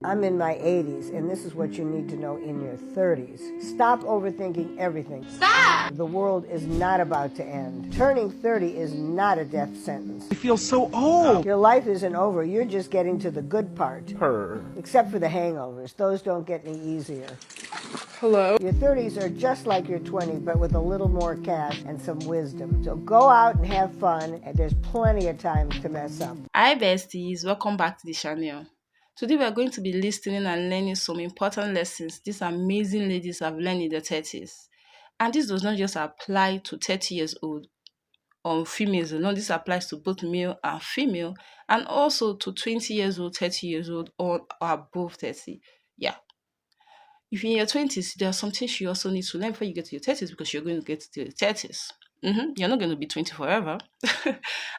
I'm in my 80s, and this is what you need to know in your 30s. Stop overthinking everything. Stop! The world is not about to end. Turning 30 is not a death sentence. I feel so old. Your life isn't over. You're just getting to the good part. Except for the hangovers. Those don't get any easier. Hello? Your 30s are just like your 20s, but with a little more cash and some wisdom. So go out and have fun, and there's plenty of time to mess up. Hi besties, welcome back to the channel. Today we are going to be listening and learning some important lessons these amazing ladies have learned in their 30s. And this does not just apply to 30 years old or females. No, this applies to both male and female, and also to 20 years old, 30 years old, or above 30. Yeah. If you're in your 20s, there are some things you also need to learn before you get to your 30s, because you're going to get to your 30s. You're not going to be 20 forever.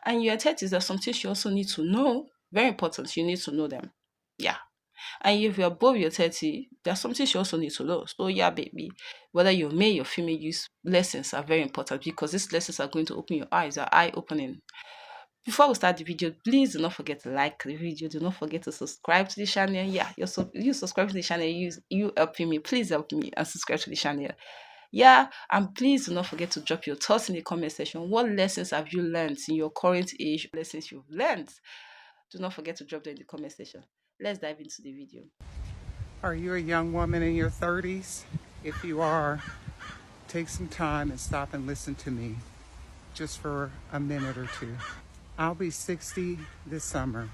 And in your 30s, there are some things you also need to know. Very important. You need to know them. Yeah. And if you're above your 30, there are some things you also need to know. So yeah, baby, whether you're male or female, use lessons are very important, because these lessons are going to open your eyes, are eye-opening. Before we start the video, please do not forget to like the video. Do not forget to subscribe to the channel. Yeah, you subscribe to the channel. You helping me. Please help me and subscribe to the channel. Yeah, and please do not forget to drop your thoughts in the comment section. What lessons have you learned in your current age? Lessons you've learned. Do not forget to drop them in the comment section. Let's dive into the video. Are you a young woman in your 30s? If you are, take some time and stop and listen to me just for a minute or two. I'll be 60 this summer,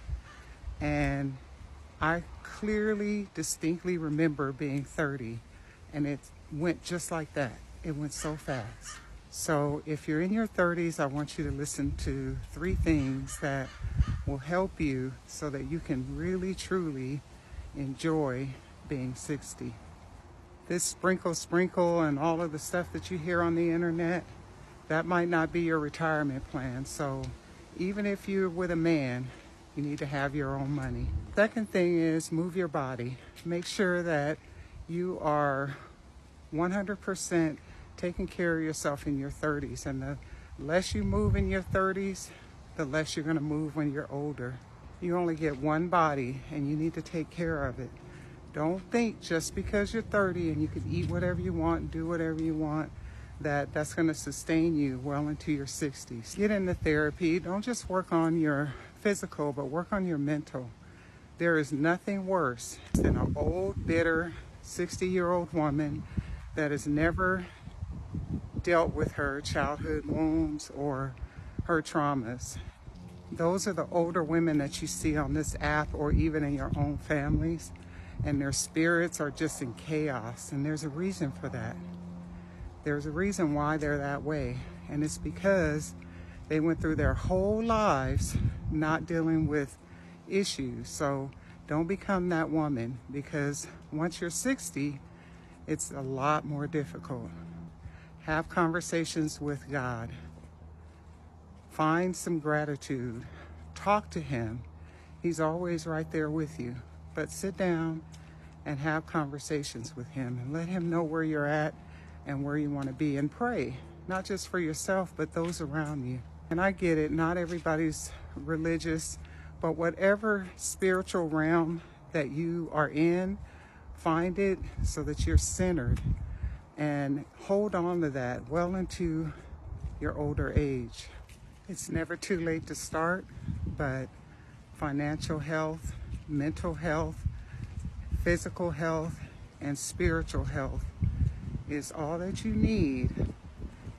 and I clearly, distinctly remember being 30, and it went just like that. It went so fast. So if you're in your 30s, I want you to listen to 3 things that will help you so that you can really, truly enjoy being 60. This sprinkle, and all of the stuff that you hear on the internet, that might not be your retirement plan. So even if you're with a man, you need to have your own money. Second thing is move your body. Make sure that you are 100% taking care of yourself in your 30s. And the less you move in your 30s, the less you're going to move when you're older. You only get one body, and you need to take care of it. Don't think just because you're 30 and you can eat whatever you want and do whatever you want, that's going to sustain you well into your 60s. Get into therapy. Don't just work on your physical, but work on your mental. There is nothing worse than an old, bitter, 60-year-old woman that has never dealt with her childhood wounds or her traumas. Those are the older women that you see on this app or even in your own families, and their spirits are just in chaos, and there's a reason for that. There's a reason why they're that way, and it's because they went through their whole lives not dealing with issues. So don't become that woman, because once you're 60, it's a lot more difficult. Have conversations with God. Find some gratitude. Talk to Him. He's always right there with you. But sit down and have conversations with Him and let Him know where you're at and where you want to be, and pray, not just for yourself, but those around you. And I get it, not everybody's religious, but whatever spiritual realm that you are in, find it so that you're centered, and hold on to that well into your older age. It's never too late to start, but financial health, mental health, physical health, and spiritual health is all that you need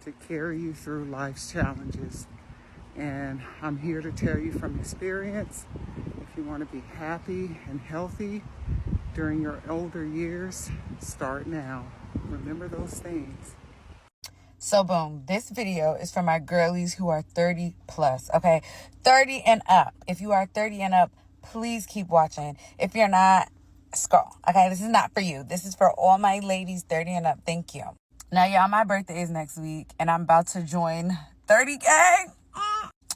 to carry you through life's challenges. And I'm here to tell you from experience, if you want to be happy and healthy during your older years, start now. Remember those things. So boom, this video is for my girlies who are 30 plus, okay? 30 and up. If you are 30 and up, please keep watching. If you're not, scroll, okay? This is not for you. This is for all my ladies 30 and up. Thank you. Now, y'all, my birthday is next week, and I'm about to join 30 gang.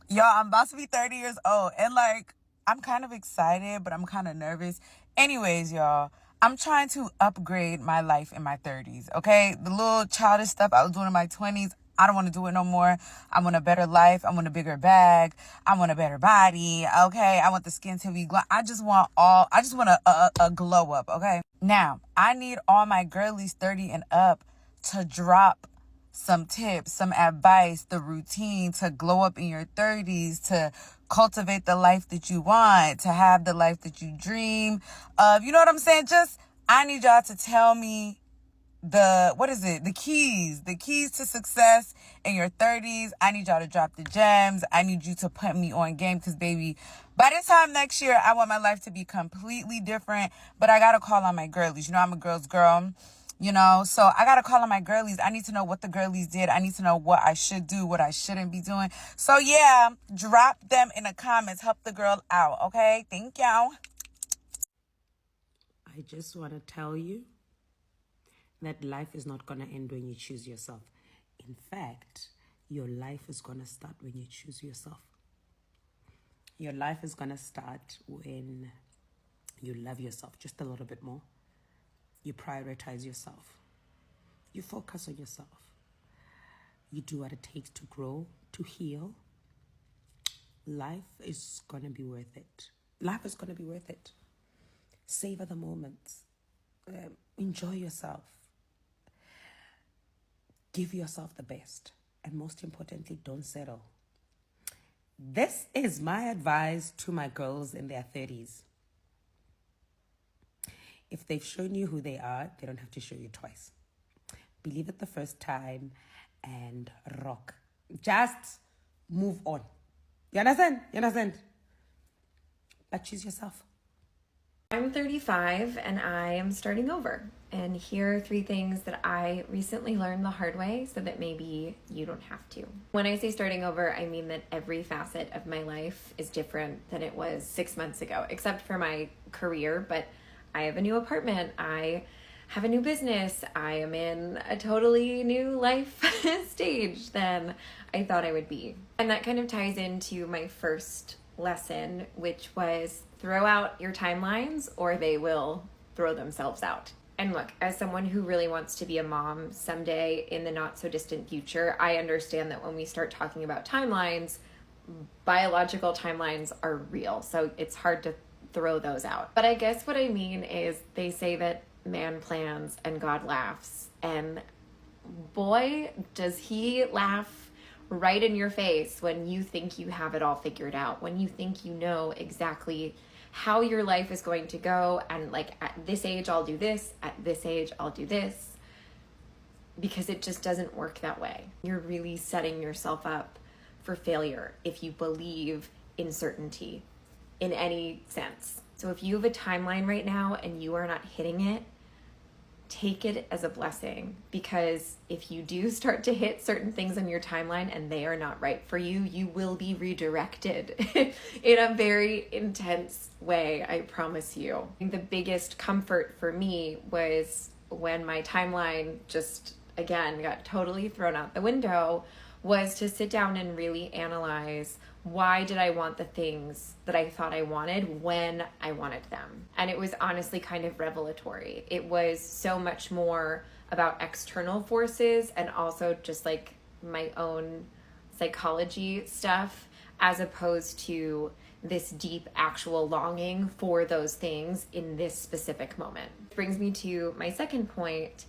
Y'all, I'm about to be 30 years old, and like, I'm kind of excited, but I'm kind of nervous. Anyways, y'all, I'm trying to upgrade my life in my 30s, okay? The little childish stuff I was doing in my 20s, I don't want to do it no more. I want a better life. I want a bigger bag. I want a better body. Okay. I want the skin to be glow. I just want a glow up. Okay. Now, I need all my girlies 30 and up to drop some tips, some advice, the routine to glow up in your 30s, to cultivate the life that you want, to have the life that you dream of. You know what I'm saying? I need y'all to tell me the keys to success in your 30s. I need y'all to drop the gems. I need you to put me on game, because baby, by this time next year, I want my life to be completely different. But I gotta call on my girlies. You know, I'm a girl's girl, so I gotta call on my girlies. I need to know what the girlies did. I need to know what I should do, what I shouldn't be doing. So yeah, drop them in the comments. Help the girl out, okay? Thank y'all. I just want to tell you that life is not going to end when you choose yourself. In fact, your life is going to start when you choose yourself. Your life is going to start when you love yourself just a little bit more. You prioritize yourself. You focus on yourself. You do what it takes to grow, to heal. Life is going to be worth it. Life is going to be worth it. Savor the moments. Enjoy yourself. Give yourself the best. And most importantly, don't settle. This is my advice to my girls in their 30s. If they've shown you who they are, they don't have to show you twice. Believe it the first time and rock. Just move on. You understand? But choose yourself. I'm 35 and I am starting over. And here are 3 things that I recently learned the hard way so that maybe you don't have to. When I say starting over, I mean that every facet of my life is different than it was 6 months ago, except for my career. But I have a new apartment. I have a new business. I am in a totally new life stage than I thought I would be. And that kind of ties into my first lesson, which was throw out your timelines or they will throw themselves out. And look, as someone who really wants to be a mom someday in the not so distant future, I understand that when we start talking about timelines, biological timelines are real. So it's hard to throw those out. But I guess what I mean is they say that man plans and God laughs. And boy, does he laugh right in your face when you think you have it all figured out, when you think you know exactly how your life is going to go, and like at this age I'll do this, at this age I'll do this, because it just doesn't work that way. You're really setting yourself up for failure if you believe in certainty in any sense. So if you have a timeline right now and you are not hitting it, take it as a blessing, because if you do start to hit certain things on your timeline and they are not right for you, you will be redirected in a very intense way, I promise you. The biggest comfort for me was when my timeline just, again, got totally thrown out the window, was to sit down and really analyze, why did I want the things that I thought I wanted when I wanted them? And it was honestly kind of revelatory. It was so much more about external forces and also just like my own psychology stuff, as opposed to this deep actual longing for those things in this specific moment. Brings me to my second point.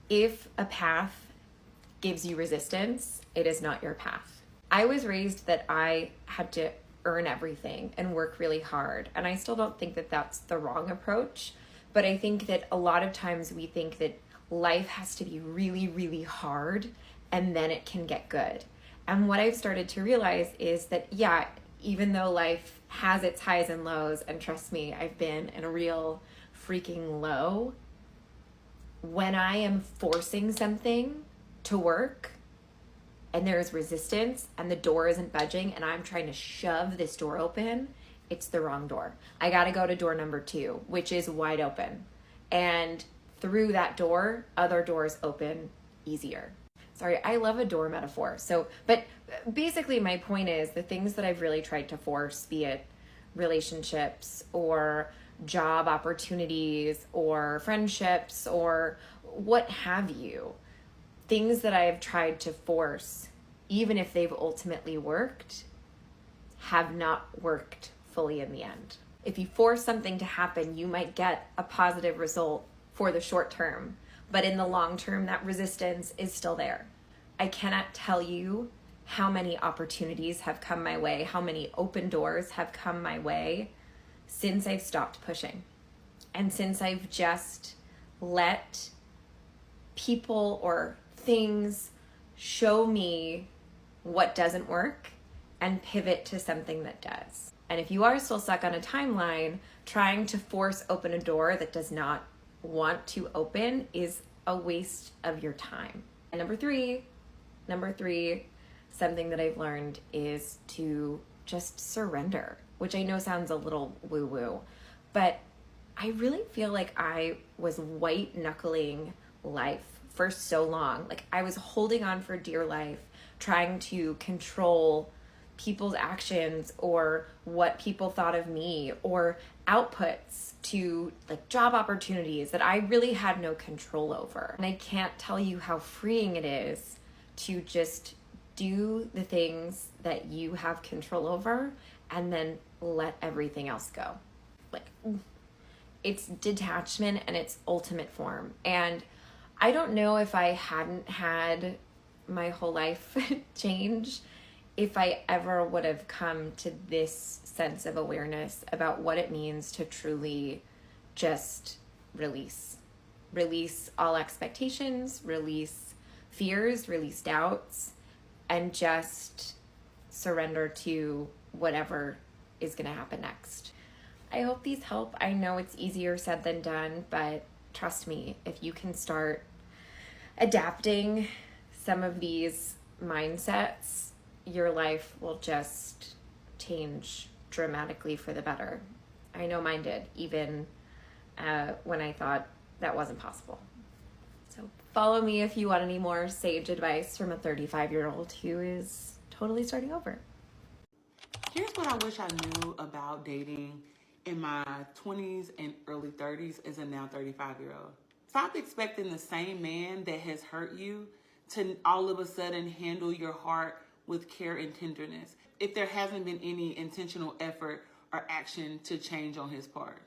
If a path gives you resistance, it is not your path. I was raised that I had to earn everything and work really hard. And I still don't think that that's the wrong approach. But I think that a lot of times we think that life has to be really, really hard and then it can get good. And what I've started to realize is that, yeah, even though life has its highs and lows, and trust me, I've been in a real freaking low, when I am forcing something to work, and there's resistance and the door isn't budging and I'm trying to shove this door open, it's the wrong door. I got to go to door number 2, which is wide open. And through that door, other doors open easier. Sorry, I love a door metaphor. But basically my point is the things that I've really tried to force, be it relationships or job opportunities or friendships or what have you, things that I have tried to force, even if they've ultimately worked, have not worked fully in the end. If you force something to happen, you might get a positive result for the short term, but in the long term, that resistance is still there. I cannot tell you how many opportunities have come my way, how many open doors have come my way since I've stopped pushing. And since I've just let people or things show me what doesn't work and pivot to something that does. And if you are still stuck on a timeline, trying to force open a door that does not want to open is a waste of your time. And number three, something that I've learned is to just surrender, which I know sounds a little woo-woo, but I really feel like I was white knuckling life for so long. Like I was holding on for dear life, trying to control people's actions or what people thought of me or outputs to like job opportunities that I really had no control over. And I can't tell you how freeing it is to just do the things that you have control over and then let everything else go. Like it's detachment in its ultimate form. And I don't know if I hadn't had my whole life change, if I ever would have come to this sense of awareness about what it means to truly just release all expectations, release fears, release doubts, and just surrender to whatever is going to happen next. I hope these help. I know it's easier said than done, but trust me, if you can start adapting some of these mindsets, your life will just change dramatically for the better. I know mine did, even when I thought that wasn't possible. So follow me if you want any more sage advice from a 35-year-old who is totally starting over. Here's what I wish I knew about dating in my 20s and early 30s as a now 35-year-old. Stop expecting the same man that has hurt you to all of a sudden handle your heart with care and tenderness if there hasn't been any intentional effort or action to change on his part.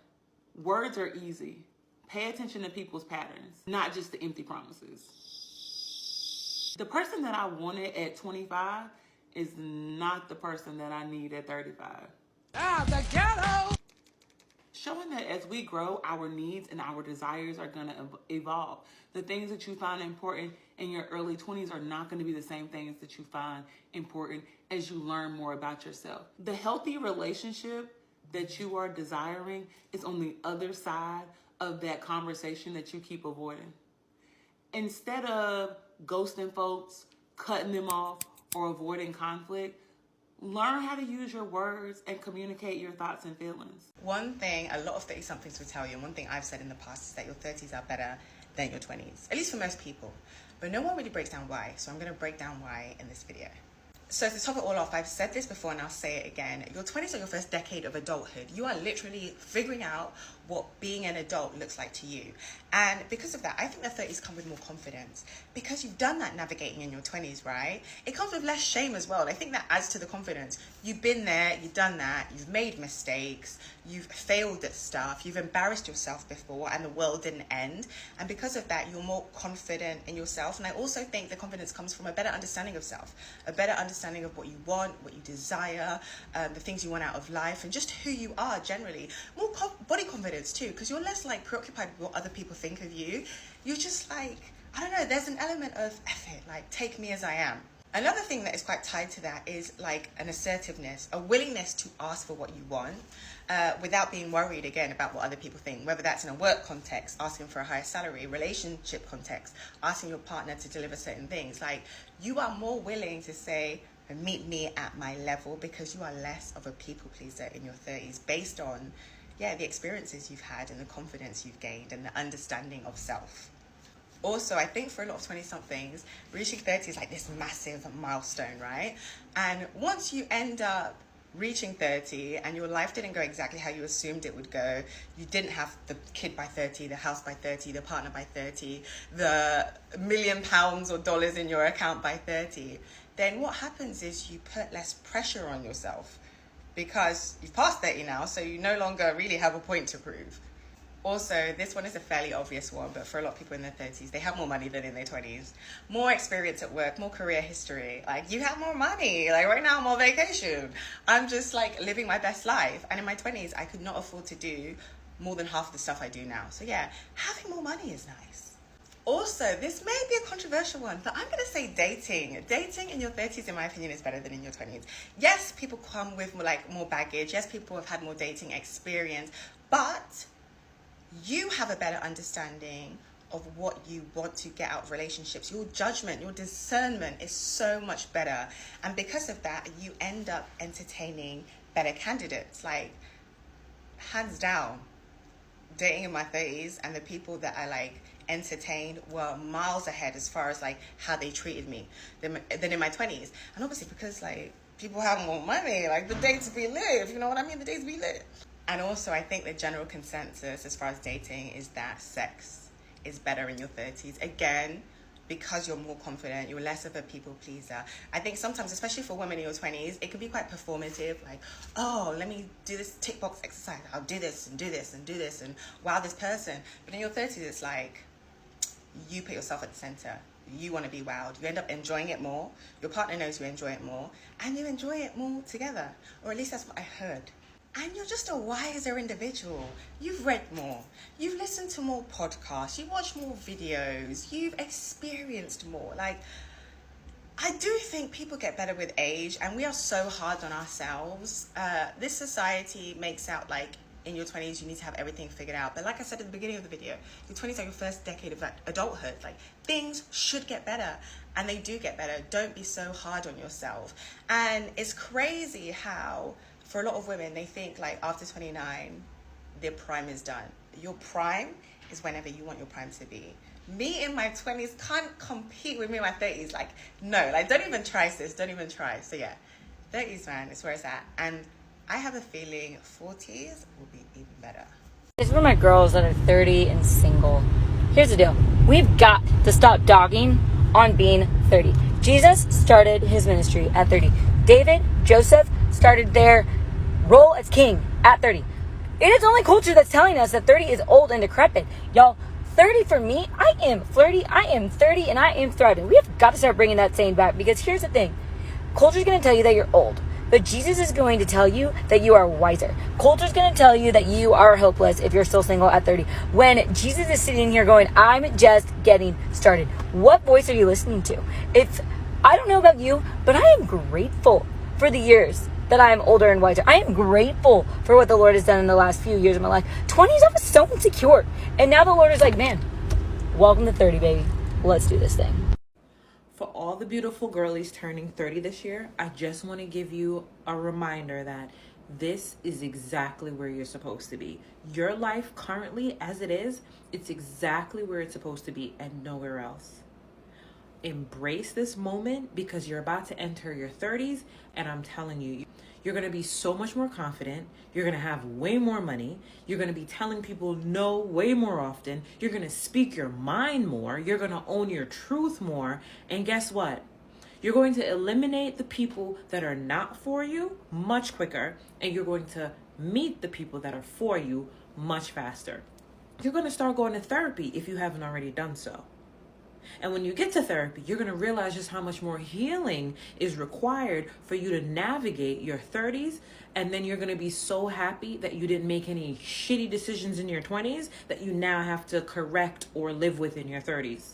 Words are easy. Pay attention to people's patterns, not just the empty promises. The person that I wanted at 25 is not the person that I need at 35. The ghetto! Showing that as we grow, our needs and our desires are going to evolve. The things that you find important in your early 20s are not going to be the same things that you find important as you learn more about yourself. The healthy relationship that you are desiring is on the other side of that conversation that you keep avoiding. Instead of ghosting folks, cutting them off, or avoiding conflict, learn how to use your words and communicate your thoughts and feelings. One thing a lot of 30-somethings will tell you, and one thing I've said in the past, is that your 30s are better than your 20s, at least for most people. But no one really breaks down why, so I'm going to break down why in this video. So to top it all off, I've said this before and I'll say it again. Your 20s are your first decade of adulthood. You are literally figuring out what being an adult looks like to you. And because of that, I think the 30s come with more confidence because you've done that navigating in your 20s, right? It comes with less shame as well. I think that adds to the confidence. You've been there, you've done that, you've made mistakes, you've failed at stuff, you've embarrassed yourself before and the world didn't end. And because of that, you're more confident in yourself. And I also think the confidence comes from a better understanding of self, a better understanding of what you want, what you desire, the things you want out of life, and just who you are generally. More body confidence too, because you're less like preoccupied with what other people think of you. You're just like, I don't know, there's an element of effort, like take me as I am. Another thing that is quite tied to that is like an assertiveness, a willingness to ask for what you want without being worried again about what other people think, whether that's in a work context, asking for a higher salary, relationship context, asking your partner to deliver certain things. Like you are more willing to say, meet me at my level, because you are less of a people pleaser in your 30s based on the experiences you've had and the confidence you've gained and the understanding of self. Also, I think for a lot of 20-somethings, reaching 30 is like this massive milestone, right? And once you end up reaching 30 and your life didn't go exactly how you assumed it would go. You didn't have the kid by 30, the house by 30, the partner by 30, the £1 million or dollars in your account by 30, then what happens is you put less pressure on yourself because you've passed 30 now, so you no longer really have a point to prove. Also, this one is a fairly obvious one, but for a lot of people in their 30s, they have more money than in their 20s. More experience at work, more career history. Like, you have more money. Like, right now I'm on vacation. I'm just, like, living my best life. And in my 20s, I could not afford to do more than half the stuff I do now. So, yeah, having more money is nice. Also, this may be a controversial one, but I'm going to say dating. Dating in your 30s, in my opinion, is better than in your 20s. Yes, people come with, more baggage. Yes, people have had more dating experience. But you have a better understanding of what you want to get out of relationships. Your judgment, your discernment is so much better. And because of that, you end up entertaining better candidates. Like, hands down, dating in my 30s and the people that I entertained were miles ahead as far as how they treated me than in my 20s. And obviously because people have more money, the dates we live, you know what I mean? The days we live. And also, I think the general consensus as far as dating is that sex is better in your 30s. Again, because you're more confident, you're less of a people pleaser. I think sometimes, especially for women in your 20s, it can be quite performative. Oh, let me do this tick box exercise. I'll do this and do this and do this and wow this person. But in your 30s, it's you put yourself at the center. You want to be wowed. You end up enjoying it more. Your partner knows you enjoy it more. And you enjoy it more together. Or at least that's what I heard. And you're just a wiser individual. You've read more. You've listened to more podcasts. You've watched more videos. You've experienced more. I do think people get better with age, and we are so hard on ourselves. This society makes out in your 20s you need to have everything figured out. But like I said at the beginning of the video, your 20s are your first decade of adulthood. Things should get better, and they do get better. Don't be so hard on yourself. And it's crazy how for a lot of women, they think after 29, their prime is done. Your prime is whenever you want your prime to be. Me in my 20s can't compete with me in my 30s. No, don't even try, sis. Don't even try. So yeah, 30s, man, is where it's at. And I have a feeling 40s will be even better. This is for my girls that are 30 and single. Here's the deal. We've got to stop dogging on being 30. Jesus started his ministry at 30. David, Joseph started their role as king at 30. It is only culture that's telling us that 30 is old and decrepit. Y'all, 30 for me, I am flirty, I am 30, and I am thriving. We have got to start bringing that saying back, because here's the thing. Culture's going to tell you that you're old, but Jesus is going to tell you that you are wiser. Culture's going to tell you that you are hopeless if you're still single at 30. When Jesus is sitting here going, I'm just getting started. What voice are you listening to? I don't know about you, but I am grateful for the years that I am older and wiser. I am grateful for what the Lord has done in the last few years of my life. 20s, I was so insecure. And now the Lord is man, welcome to 30, baby. Let's do this thing. For all the beautiful girlies turning 30 this year, I just want to give you a reminder that this is exactly where you're supposed to be. Your life currently, as it is, it's exactly where it's supposed to be and nowhere else. Embrace this moment, because you're about to enter your 30s, and I'm telling you, you're going to be so much more confident. You're going to have way more money. You're going to be telling people no way more often. You're going to speak your mind more. You're going to own your truth more. And guess what? You're going to eliminate the people that are not for you much quicker, and you're going to meet the people that are for you much faster. You're going to start going to therapy if you haven't already done so. And when you get to therapy, you're going to realize just how much more healing is required for you to navigate your 30s. And then you're going to be so happy that you didn't make any shitty decisions in your 20s that you now have to correct or live with in your 30s.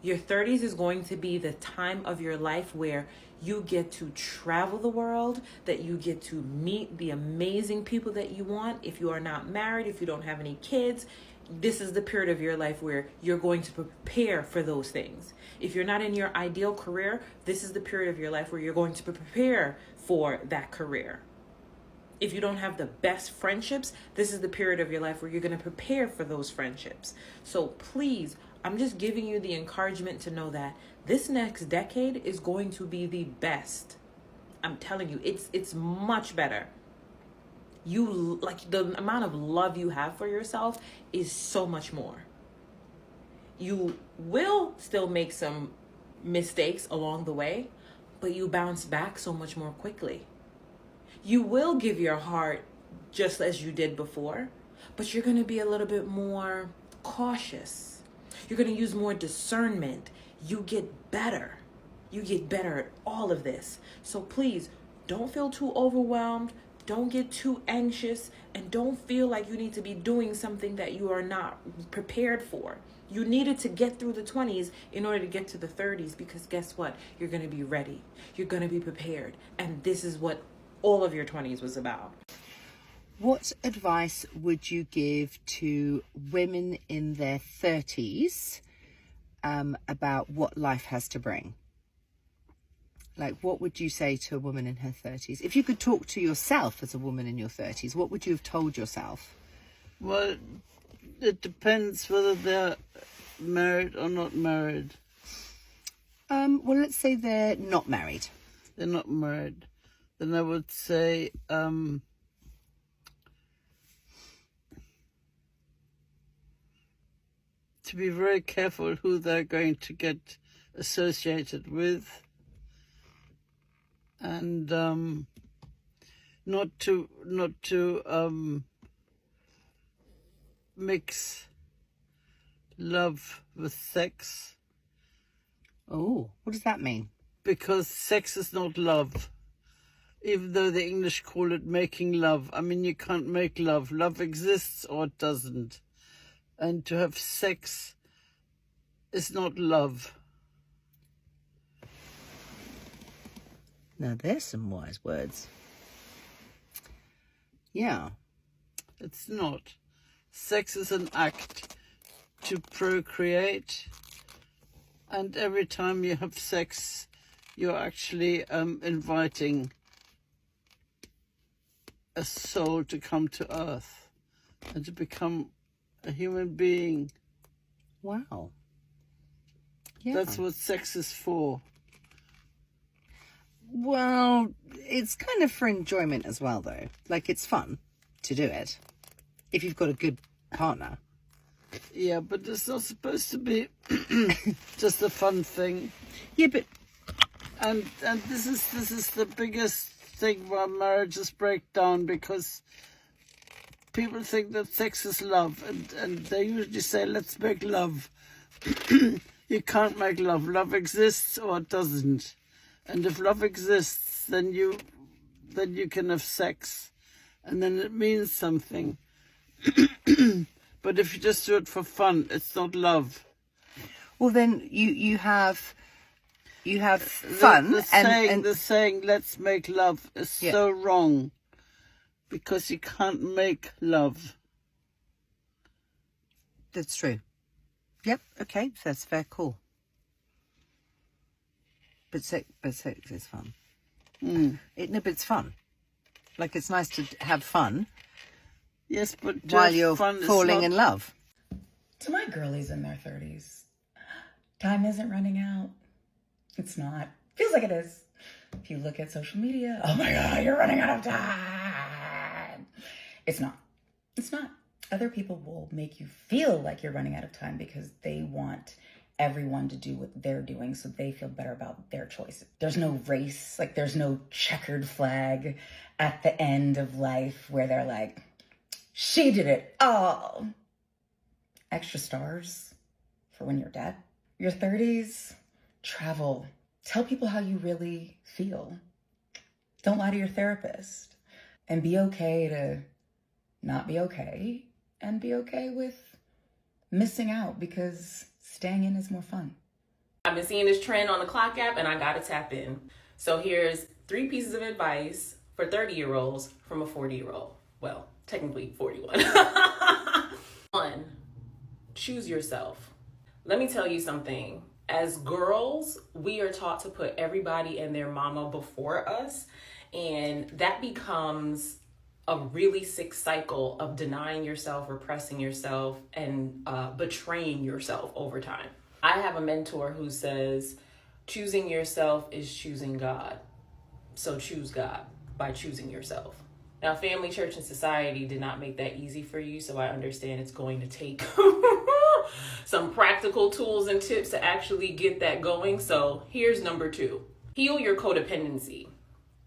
Your 30s is going to be the time of your life where you get to travel the world, that you get to meet the amazing people that you want. If you are not married, if you don't have any kids, this is the period of your life where you're going to prepare for those things. If you're not in your ideal career, this is the period of your life where you're going to prepare for that career. If you don't have the best friendships, this is the period of your life where you're going to prepare for those friendships. So please, I'm just giving you the encouragement to know that this next decade is going to be the best. I'm telling you, it's much better. You, like, the amount of love you have for yourself is so much more. You will still make some mistakes along the way, but you bounce back so much more quickly. You will give your heart just as you did before, but you're going to be a little bit more cautious. You're going to use more discernment. You get better. You get better at all of this. So please don't feel too overwhelmed. Don't get too anxious, and don't feel like you need to be doing something that you are not prepared for. You needed to get through the 20s in order to get to the 30s, because guess what? You're going to be ready. You're going to be prepared. And this is what all of your 20s was about. What advice would you give to women in their 30s about what life has to bring? Like, what would you say to a woman in her 30s? If you could talk to yourself as a woman in your 30s, what would you have told yourself? Well, it depends whether they're married or not married. Well, let's say they're not married. They're not married. Then I would say, to be very careful who they're going to get associated with, and not to mix love with sex. Oh, what does that mean? Because sex is not love. Even though the English call it making love. I mean, you can't make love. Love exists or it doesn't. And to have sex is not love. Now, there's some wise words. Yeah. It's not. Sex is an act to procreate. And every time you have sex, you're actually inviting a soul to come to earth and to become a human being. Wow. Yeah. That's what sex is for. Well, it's kind of for enjoyment as well, though. Like, it's fun to do it if you've got a good partner. Yeah, but it's not supposed to be just a fun thing. Yeah, but and this is the biggest thing why marriages break down, because people think that sex is love, and they usually say, let's make love. You can't make love. Love exists or it doesn't. And if love exists, then you can have sex, and then it means something. But if you just do it for fun, it's not love. Well, then you have fun. The saying "let's make love" is so wrong, because you can't make love. That's true. Yep. Okay, that's fair call. But sex is fun. Mm. But it's fun. Like, it's nice to have fun. Yes, but while you're falling in love. To my girlies in their 30s, time isn't running out. It's not. Feels like it is. If you look at social media, oh my God, you're running out of time. It's not. It's not. Other people will make you feel like you're running out of time because they want everyone to do what they're doing so they feel better about their choices. There's no race, like there's no checkered flag at the end of life where they're like, she did it all. Extra stars for when you're dead. Your 30s, travel. Tell people how you really feel. Don't lie to your therapist. And be okay to not be okay. And be okay with missing out, because staying in is more fun. I've been seeing this trend on the Clock app and I gotta tap in. So here's 3 pieces of advice for 30-year-olds from a 40-year-old. Well, technically 41. 1, choose yourself. Let me tell you something. As girls, we are taught to put everybody and their mama before us, and that becomes a really sick cycle of denying yourself, repressing yourself, and betraying yourself over time. I have a mentor who says, choosing yourself is choosing God. So choose God by choosing yourself. Now, family, church, and society did not make that easy for you, so I understand it's going to take some practical tools and tips to actually get that going. So here's number 2. Heal your codependency.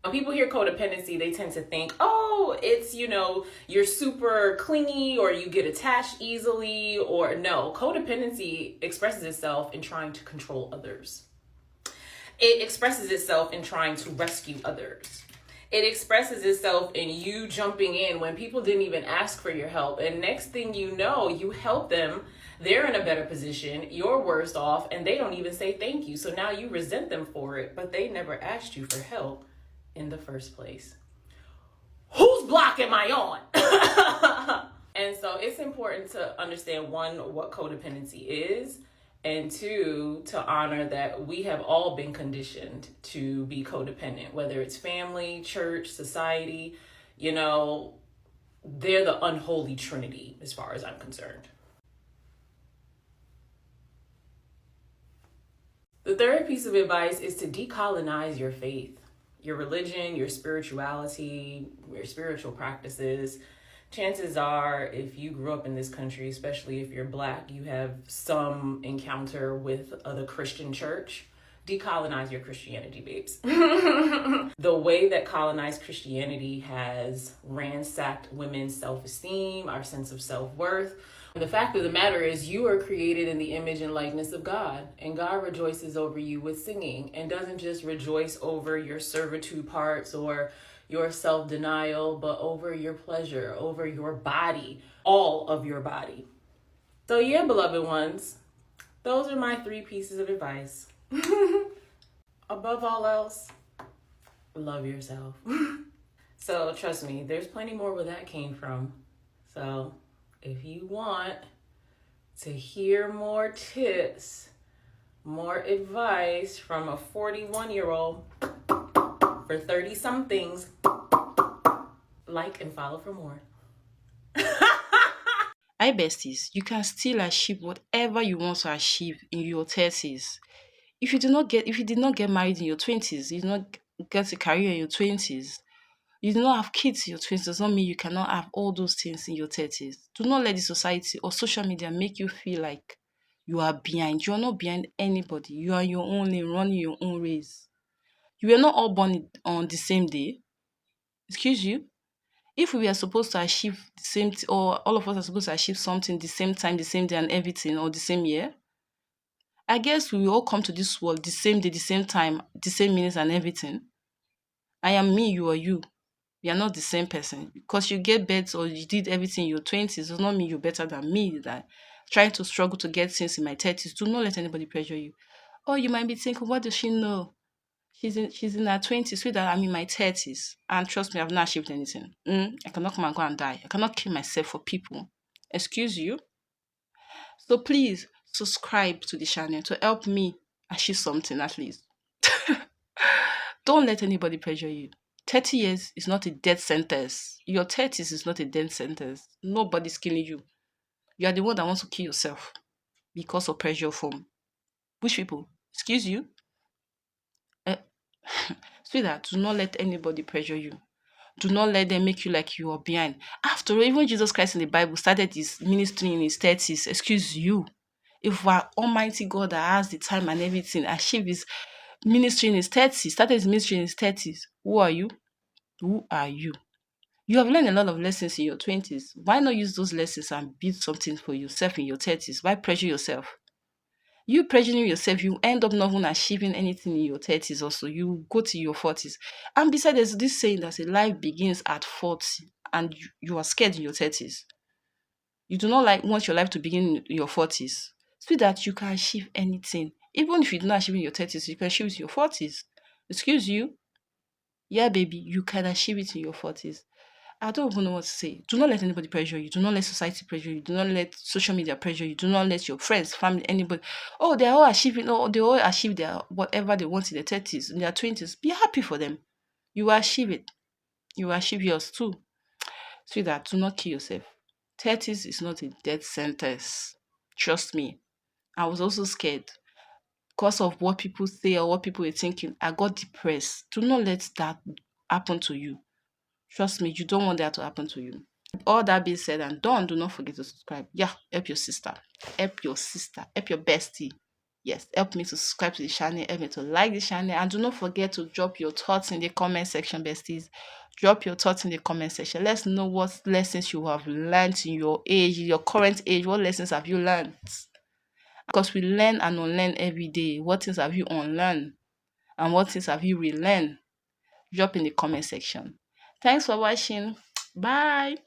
When people hear codependency, they tend to think, oh, it's, you're super clingy or you get attached easily, or no. Codependency expresses itself in trying to control others. It expresses itself in trying to rescue others. It expresses itself in you jumping in when people didn't even ask for your help. And next thing you know, you help them. They're in a better position. You're worse off, and they don't even say thank you. So now you resent them for it, but they never asked you for help in the first place. Whose block am I on? And so it's important to understand, 1, what codependency is, and 2, to honor that we have all been conditioned to be codependent, whether it's family, church, society. They're the unholy trinity as far as I'm concerned. The third piece of advice is to decolonize your faith, your religion, your spirituality, your spiritual practices. Chances are, if you grew up in this country, especially if you're Black, you have some encounter with the Christian church. Decolonize your Christianity, babes. The way that colonized Christianity has ransacked women's self-esteem, our sense of self-worth. The fact of the matter is, you are created in the image and likeness of God, and God rejoices over you with singing, and doesn't just rejoice over your servitude parts or your self-denial, but over your pleasure, over your body, all of your body. So yeah, beloved ones, those are my 3 pieces of advice. Above all else, love yourself. So trust me, there's plenty more where that came from. So if you want to hear more tips, more advice from a 41-year-old for 30-somethings, like and follow for more. Hi besties, you can still achieve whatever you want to achieve in your 30s. If you did not get married in your 20s, you did not get a career in your 20s, you do not have kids in your 20s, does not mean you cannot have all those things in your 30s. Do not let the society or social media make you feel like you are behind. You are not behind anybody. You are your own lane, running your own race. You were not all born on the same day. Excuse you. If we are supposed to achieve the same, or all of us are supposed to achieve something the same time, the same day and everything, or the same year, I guess we will all come to this world the same day, the same time, the same minutes and everything. I am me, you are you. We are not the same person. Because you get birth or you did everything in your 20s does not mean you're better than me, that trying to struggle to get things in my 30s. Do not let anybody pressure you. Or you might be thinking, what does she know? She's in her 20s, so that I'm in my 30s. And trust me, I've not achieved anything. I cannot come and go and die. I cannot kill myself for people. Excuse you? So please, subscribe to the channel to help me achieve something at least. Don't let anybody pressure you. 30 years is not a death sentence. Your 30s is not a death sentence. Nobody's killing you. You are the one that wants to kill yourself because of pressure from which people? Excuse you? Sweetheart, do not let anybody pressure you. Do not let them make you like you are behind. After all, even Jesus Christ in the Bible started his ministry in his 30s. Excuse you. If our Almighty God that has the time and everything achieved his ministry in his 30s, started his ministry in his 30s, who are you? Who are you? You have learned a lot of lessons in your 20s. Why not use those lessons and build something for yourself in your 30s? Why pressure yourself? You pressuring yourself, you end up not even achieving anything in your 30s also. You go to your 40s. And besides, there's this saying that life begins at 40 and you are scared in your 30s. You do not want your life to begin in your 40s. So that you can achieve anything. Even if you do not achieve in your 30s, you can achieve it in your 40s. Excuse you? Yeah, baby, you can achieve it in your 40s. I don't even know what to say. Do not let anybody pressure you. Do not let society pressure you. Do not let social media pressure you. Do not let your friends, family, anybody. Oh, they're all achieving. Oh, they all achieve their whatever they want in their 30s, in their 20s. Be happy for them. You will achieve it. You will achieve yours too. Sweetheart, do not kill yourself. 30s is not a death sentence. Trust me. I was also scared. because of what people say or what people are thinking, I got depressed. Do not let that happen to you. Trust me, you don't want that to happen to you. All that being said and done, do not forget to subscribe. Yeah, help your sister. Help your sister. Help your bestie. Yes, help me to subscribe to the channel. Help me to like the channel. And do not forget to drop your thoughts in the comment section, besties. Drop your thoughts in the comment section. Let's know what lessons you have learned in your age, your current age. What lessons have you learned? Because we learn and unlearn every day. What things have you unlearned? And what things have you relearned? Drop in the comment section. Thanks for watching. Bye.